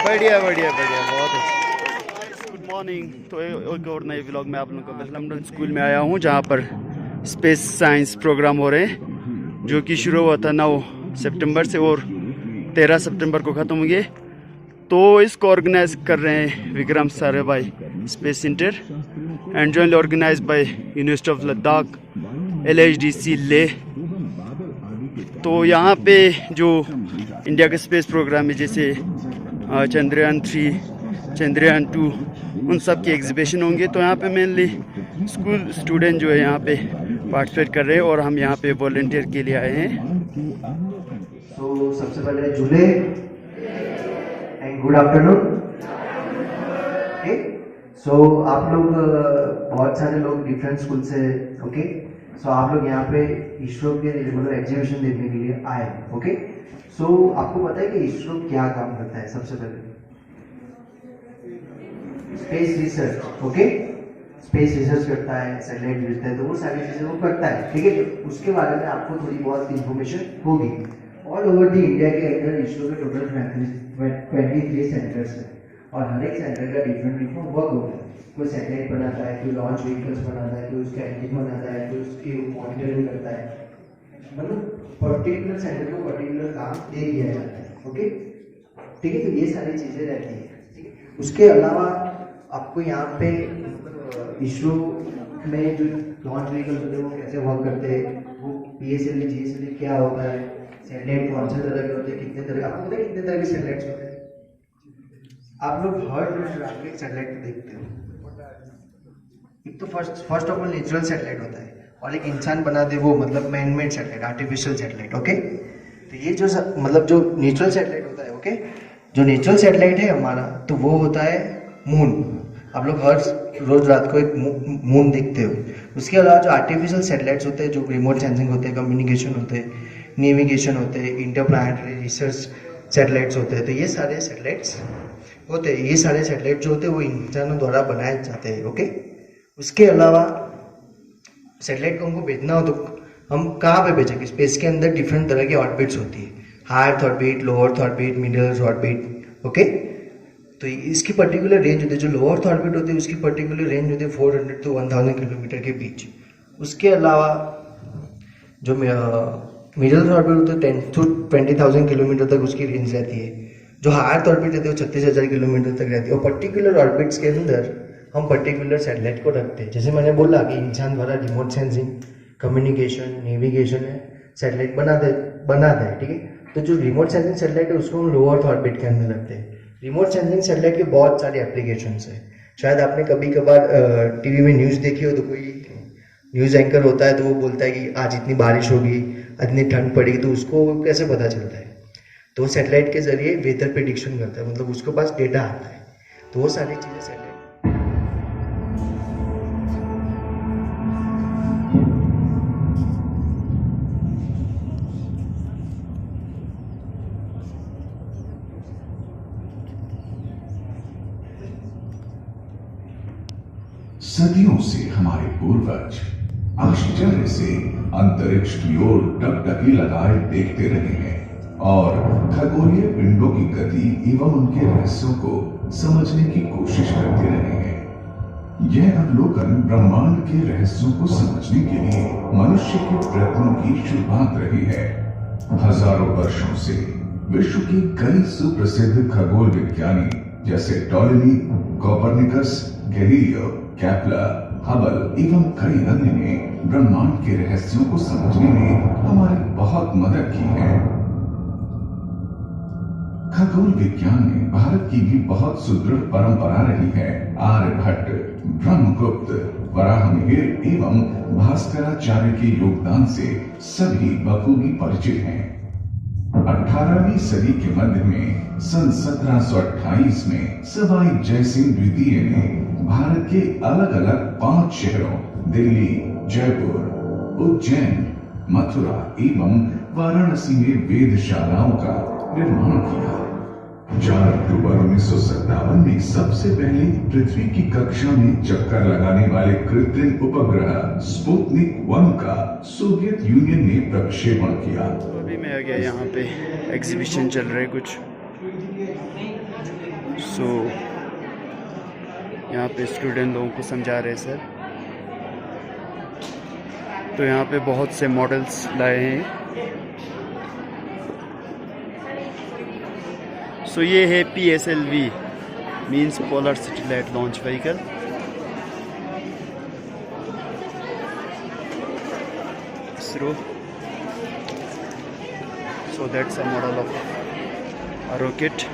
बढ़िया बढ़िया बढ़िया, बहुत अच्छा। Good morning. तो एक और नए व्लॉग में आप लोगों का वेस्ट लंदन स्कूल में आया हूँ, जहाँ पर स्पेस साइंस प्रोग्राम हो रहे हैं, जो कि शुरू हुआ था 9 सितंबर से और 13 सितंबर को ख़त्म होंगे। तो इसको ऑर्गेनाइज कर रहे हैं Vikram Sarabhai space centre and jointly organise by university of Ladakh, LHDC Leh. तो यहाँ पे जो इंडिया का स्पेस प्रोग्राम है, जैसे चंद्रयान 3, चंद्रयान 2, उन सब की एग्जीबिशन होंगे। तो यहाँ पे मेनली स्कूल स्टूडेंट जो है यहाँ पे पार्टिसिपेट कर रहे हैं और हम यहाँ पे वॉलंटियर के लिए आए हैं। तो सबसे पहले जुले एंड गुड आफ्टरनून। ओके, सो आप लोग बहुत सारे लोग डिफरेंट स्कूल से, ओके, सो आप लोग यहाँ पे इसरो के मतलब एग्जीबिशन देखने के लिए आए। ओके, सो आपको पता है कि इसरो क्या काम करता है? सबसे पहले space research. Okay, space research करता है, सैटेलाइट भेजता है, तो वो सारी चीजें वो करता है। ठीक है, उसके बारे में आपको थोड़ी बहुत इंफॉर्मेशन होगी। ऑल ओवर द इंडिया के अंदर इसरो के टोटल 23 सेंटर्स है और हर एक सेंटर का डिफरेंट वर्क होता है। कोई सैटेलाइट बनाता है, कोई लॉन्च व्हीकल्स बनाता है, कोई उसका इंजन बनाता है, कोई उसकी मॉनिटरिंग करता है। मतलब पर्टिकुलर सेंटर को पर्टिकुलर काम दे दिया जाता है। ओके, ठीक है, तो ये सारी चीजें रहती है। ठीक है, उसके अलावा आपको यहाँ पे इसरो में जो लॉन्च व्हीकल्स होते हैं वो कैसे वर्क करते हैं, वो PSLV GSLV क्या होता है, सैटेलाइट कौन से तरह के होते हैं, कितने तरह, आपको पता है कितने तरह के सैटेलाइट्स होते हैं? आप लोग हर रोज रात में एक सैटेलाइट देखते हो। एक तो first of all natural satellite होता है और एक इंसान बना दे वो मतलब man made satellite, artificial satellite. Okay, तो ये जो मतलब जो नेचुरल सैटेलाइट होता है, ओके, जो नेचुरल सैटेलाइट है हमारा, तो वो होता है मून। आप लोग हर रोज रात को एक मून देखते हो। उसके अलावा जो आर्टिफिशियल सैटेलाइट्स होते हैं, जो रिमोट सेंसिंग होते हैं, कम्युनिकेशन होते हैं, नेविगेशन होते हैं, इंटरप्लानेटरी रिसर्च सैटेलाइट्स होते हैं, तो ये सारे सैटेलाइट्स होते हैं। ये सारे सैटेलाइट जो होते हैं वो इंसानों द्वारा बनाए जाते हैं। ओके, उसके अलावा सैटेलाइट को हमको भेजना हो तो हम कहाँ पे भेजेंगे? स्पेस के अंदर डिफरेंट तरह की ऑर्बिट्स होती है, high earth orbit, low earth orbit, middle earth orbit. Okay, तो इसकी पर्टिकुलर रेंज होती है, जो लो अर्थ ऑर्बिट होती है उसकी पर्टिकुलर रेंज होती है 400 to 1000 किलोमीटर के बीच। उसके अलावा जो मिडिल अर्थ ऑर्बिट होती है 10 to 20,000 किलोमीटर तक उसकी रेंज रहती है। जो हाई अर्थ ऑर्बिट रहती है वो 36,000 किलोमीटर तक रहती है। और पर्टिकुलर ऑर्बिट्स के अंदर हम पर्टिकुलर सैटेलाइट को रखते हैं। जैसे मैंने बोला कि इंसान द्वारा रिमोट सेंसिंग, कम्युनिकेशन, नेविगेशन है, सैटेलाइट बनाते हैं। ठीक है, तो जो रिमोट सेंसिंग सैटेलाइट है उसको हम लो अर्थ ऑर्बिट के अंदर रखते हैं। रिमोट सेंसिंग सैटेलाइट के बहुत सारे एप्लीकेशंस है। शायद आपने कभी कभार टीवी में न्यूज़ देखी हो, तो कोई न्यूज़ एंकर होता है तो वो बोलता है कि आज इतनी बारिश होगी, इतनी ठंड पड़ेगी, तो उसको कैसे पता चलता है? तो सैटेलाइट के जरिए वेदर प्रेडिक्शन करता है, मतलब उसके पास डेटा आता है। तो वो सारी चीज़ें सैटेलाइट। सदियों से हमारे पूर्वज आश्चर्य से अंतरिक्ष की ओर टकटकी लगाए देखते रहे हैं और खगोलीय पिंडों की गति एवं उनके रहस्यों को समझने की कोशिश करते रहे हैं। यह अवलोकन ब्रह्मांड के रहस्यों को समझने के लिए मनुष्य के प्रयत्नों की शुरुआत रही है। हजारों वर्षों से विश्व के कई सुप्रसिद्ध खगोल विज्ञानी जैसे Ptolemy, Copernicus, Galileo, Kepler, Hubble एवं कई अन्य ने ब्रह्मांड के रहस्यों को समझने में हमारी बहुत मदद की है। खगोल विज्ञान में भारत की भी बहुत सुदृढ़ परंपरा रही है। आर्यभट्ट, ब्रह्मगुप्त, वराहमिहिर एवं भास्कराचार्य के योगदान से सभी बखूबी परिचित हैं। 18वीं सदी के मध्य में सन 1728 में सवाई जयसिंह द्वितीय ने भारत के अलग अलग 5 शहरों दिल्ली, जयपुर, उज्जैन, मथुरा एवं वाराणसी में वेधशालाओं का निर्माण किया। 4 अक्टूबर 1957 में सबसे पहले पृथ्वी की कक्षा में चक्कर लगाने वाले कृत्रिम उपग्रह स्पुतनिक 1 का सोवियत यूनियन ने प्रक्षेपण किया। तो अभी मैं आ गया यहाँ पे, एग्जीबिशन चल रहे कुछ। सो यहाँ पे स्टूडेंट लोगों को समझा रहे सर। तो यहाँ पे बहुत से मॉडल्स लाए हैं। सो ये है PSLV, means polar satellite launch vehicle. ISRO। So that's a model of a rocket।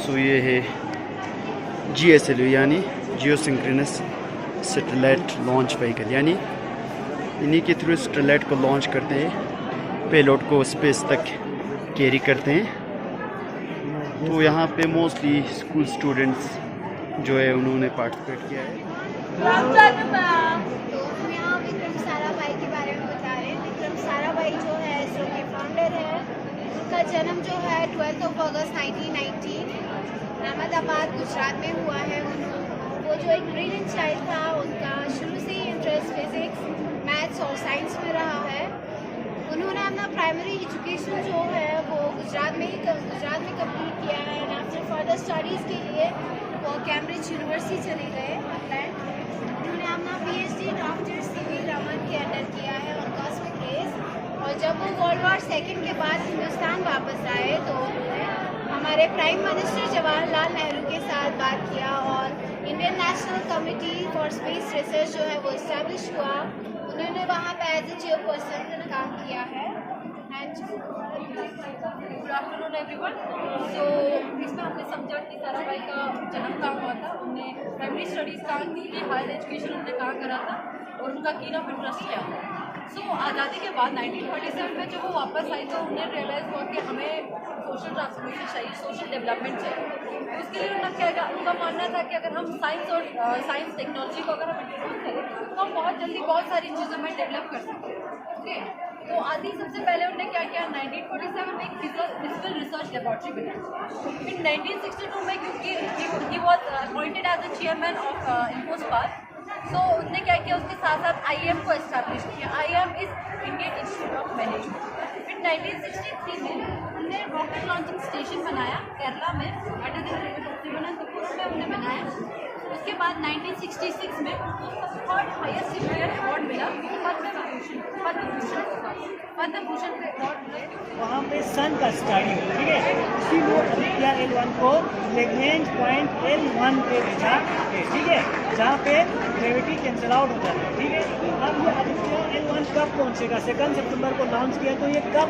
सो ये है GSLV यानी जियोसिंक्रोनस सैटेलाइट लॉन्च व्हीकल, यानी इन्हीं के थ्रू सैटेलाइट को लॉन्च करते हैं, पेलोड को स्पेस तक कैरी करते हैं। तो यहाँ पे मोस्टली स्कूल स्टूडेंट्स जो है उन्होंने पार्टिसिपेट किया है। तो हम यहाँ विक्रम साराभाई के बारे में बता रहे हैं। विक्रम साराभाई जो है इसरो के फाउंडर है। उनका जन्म जो है 12 अगस्त 1919 अहमदाबाद गुजरात में हुआ है। वो जो एक ब्रिलियंट चाइल्ड था, उनका शुरू से ही इंटरेस्ट फिजिक्स, मैथ्स और साइंस में रहा है। उन्होंने अपना प्राइमरी एजुकेशन जो है वो गुजरात में कंप्लीट किया है। एंड आफ्टर फर्दर स्टडीज़ के लिए वो कैम्ब्रिज यूनिवर्सिटी चले गए इंग्लैंड। उन्होंने अपना PhD डॉक्टर CV रमन के अंडर किया है ऑन कॉस्मिक रेज। और जब वो वर्ल्ड वॉर सेकेंड के बाद हिंदुस्तान वापस आए तो उन्होंने हमारे प्राइम मिनिस्टर जवाहरलाल नेहरू के साथ बात किया और Indian national committee for space research जो है वो इस्टेब्लिश हुआ। उन्होंने वहाँ पे एज ए चेयरपर्सन काम किया है। Good afternoon everyone. सो इसमें हमने समझा कि साराभाई का जन्म कहाँ हुआ था, उन्होंने प्राइमरी स्टडीज़ कहाँ की थी, हायर एजुकेशन उन्होंने कहाँ करा था और उनका कीन ऑफ इंटरेस्ट क्या था। सो आज़ादी के बाद 1947 में जब वो वापस आई तो उन्हें रियलाइज़ हुआ कि हमें सोशल ट्रांसफॉर्मेशन चाहिए, सोशल डेवलपमेंट चाहिए। तो उसके लिए उनका मानना था कि अगर हम साइंस टेक्नोलॉजी को अगर हम इंट्रोड्यूस करें तो हम बहुत जल्दी बहुत सारी चीज़ों में डेवलप कर सकते हैं। ओके, तो आदि सबसे पहले उन्होंने क्या किया, 1947 में एक फिजिकल रिसर्च लेबॉर्ट्री बनाई। फिर 1962 में क्योंकि he was appointed as the chairman of Infospark, so उन्होंने क्या किया, उसके साथ साथ IIM को एस्टैब्लिश किया। IIM is Indian institute of management. फिर 1963 में उन्होंने रॉकेट लॉन्चिंग स्टेशन बनाया केरला में, तिरुवनंतपुरम में उन्हें बनाया। उसके बाद 1966 में उनको थर्ड हाईएस्ट सिविलियन अवार्ड मिला पद्म भूषण का अवार्ड मिला। वहाँ पे सन का स्टडी, ठीक है, इसीलिए आदित्य L1 को लैग्रेंज पॉइंट L1 पे भेजा, ठीक है, जहाँ पे ग्रेविटी कैंसल आउट होता है, ठीक है। अब ये आदित्य L1 कब पहुँचेगा, 2 सितंबर को लॉन्च किया, तो ये कब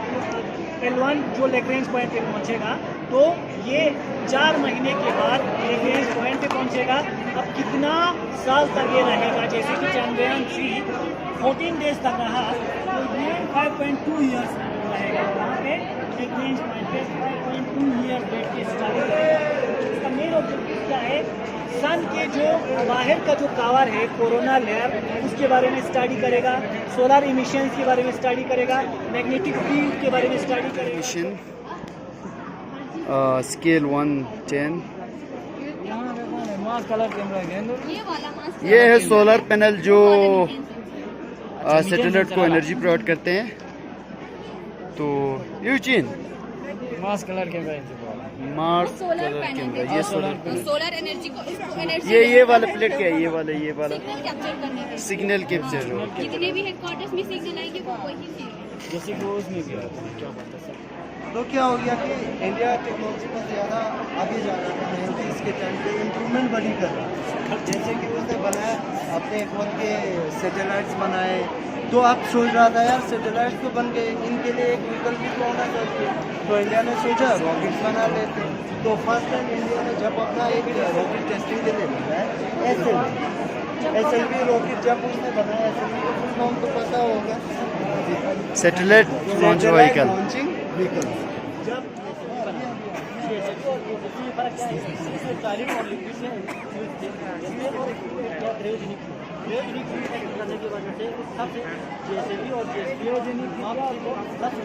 L1 जो लैग्रेंज पॉइंट पे पहुँचेगा, तो ये 4 महीने के बाद लैग्रेंज पॉइंट पे पहुँचेगा। अब कितना साल तक ये रहेगा, जैसे कि चंद्रयान 3 14 डेज तक रहा, तो ये 5.2 ईयर्स रहेगा वहाँ पे लैग्रेंज पॉइंट पे 5.2 ईयर बैठ के स्टडी करेगा। इसका मेन ऑब्जेक्टिव क्या है, सन के जो बाहर का जो कवर है कोरोना लेयर, उसके बारे में स्टडी करेगा, सोलर इमिशंस के बारे में स्टडी करेगा, मैग्नेटिक फील्ड के बारे में स्टडी करेगा। Mission scale 110। ये है सोलर पैनल जो सैटेलाइट को एनर्जी प्रोवाइड करते हैं। तो यूजीन मार्स कलर कैमरा, ये सोलर एनर्जी को ये वाला प्लेट क्या है, ये वाला कैप्चर करने के सिग्नल कैप्चर। जितने भी हेडक्वार्टर्स में सिग्नल आएंगे वो वही चीज़ है। जैसे कि उसमें क्या पता सर। तो क्या हो गया कि इंडिया टेक्नोलॉजी में ज़्यादा आगे जा रहा है, 90s के टाइम पे इम्प्रूवमेंट बड़ी कर रहा है। जैसे कि उसने बनाया अपने खुद के सैटेलाइट्स बनाए, तो आप सोच रहा था यार सैटेलाइट्स तो बन गए, इनके लिए एक विकल्प भी होना चाहिए। तो इंडिया ने सोचा रॉकेट्स बना लेते। तो फर्स्ट टाइम इंडिया ने जब अपना एक रॉकेट टेस्टिंग के लिए बनाया SLV रॉकेट, जब उसने बनाया SLV को फुल फॉर्म तो पता होगा, satellite launch vehicle. Launching vehicle. जब फर्क क्या है, इसमें सॉलिड और लिक्विड में करने की वजह से सबसे JSLV और JSLV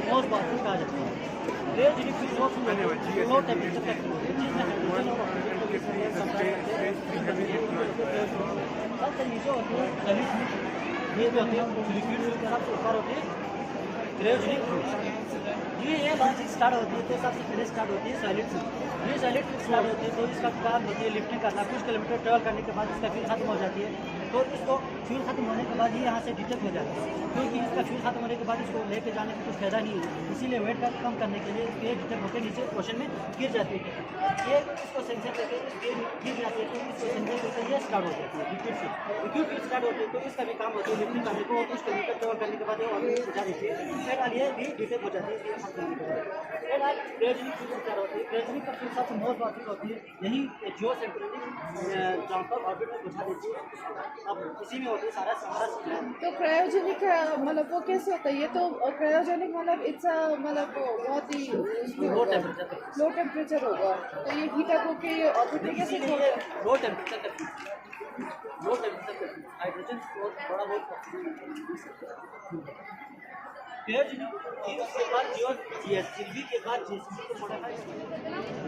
मोस्ट पावरफुल कहा जाता है। क्रायोजेनिक फ्यूल लो टेम्परेचर तक जिसमें हाइड्रोजन और ऑक्सीजन को इस तरह सप्लाई करते हैं। ये जो होते हैं ये जो होते हैं लिक्विड फ्यूल के सबसे ऊपर होते हैं क्रायोजेनिक फ्यूल। ये लॉन्चिंग स्टार्ट होती है तो सबसे पहले स्टार्ट होती है सॉलिड फ्यूल। ये सॉलिड फ्यूल स्टार्ट होती है तो इसका काम होती है लिफ्टिंग करना। कुछ किलोमीटर ट्रैवल करने के बाद इसका फ्यूल खत्म हो जाती है तो इसको फ्यूल खत्म होने के बाद ये यहाँ से डिटेक्ट हो जाता है, क्योंकि इसका फ्यूल खत्म होने के बाद इसको लेके जाने का कुछ फायदा नहीं है। इसीलिए वेट का कम करने के लिए ये डिटेक्ट होकर नीचे ओशन में गिर जाती है। ये इसको सेंसर करके गिर जाती है तो इसको सेंसर करके ये स्टार्ट हो जाती है लिक्विड फ्यूल स्टार्ट होती है तो इसका भी काम होता है लिफ्टिंग करने को। कुछ किलोमीटर ट्रैवल करने के बाद ये ऑलरेडी बुझा देती है। फिर ये भी डिटेक्ट हो जाती है क्रायोजेनिक फ्यूल स्टार्ट होती है। क्रायोजेनिक का फ्यूल सबसे मोस्ट ऑर्बिट होती है, यही जियो सेंट्रली जहाँ पर ऑर्बिट में बुझा देती है। अब इसी में होती है सारा सारा। तो क्रायोजेनिक मतलब वो कैसे होता है? ये तो क्रायोजेनिक मतलब इट्स मतलब बहुत ही लो टेम्परेचर होगा तो ये हीट अप होके ये ऑर्बिट में कैसे छोड़ते हैं? लो टेम्परेचर का हाइड्रोजन और थोड़ा बहुत क्रायोजेनिक के बाद जीएसएलवी के बाद जीएसएलवी को modify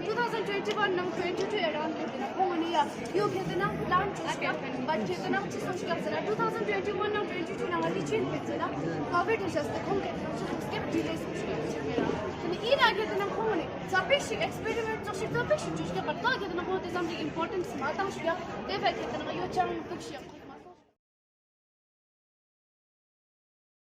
2021 nang 22 around na kung ya yung kita plan chuska but kita nang chuska sana 2021 nang 22 nang ali chin pizza covid is just the kung skip delays chuska ni ina kita nang kung ni sabish experiment chuska sabish chuska but kita nang बहुत something important smart ang chuska deva kita nang yo chang chuska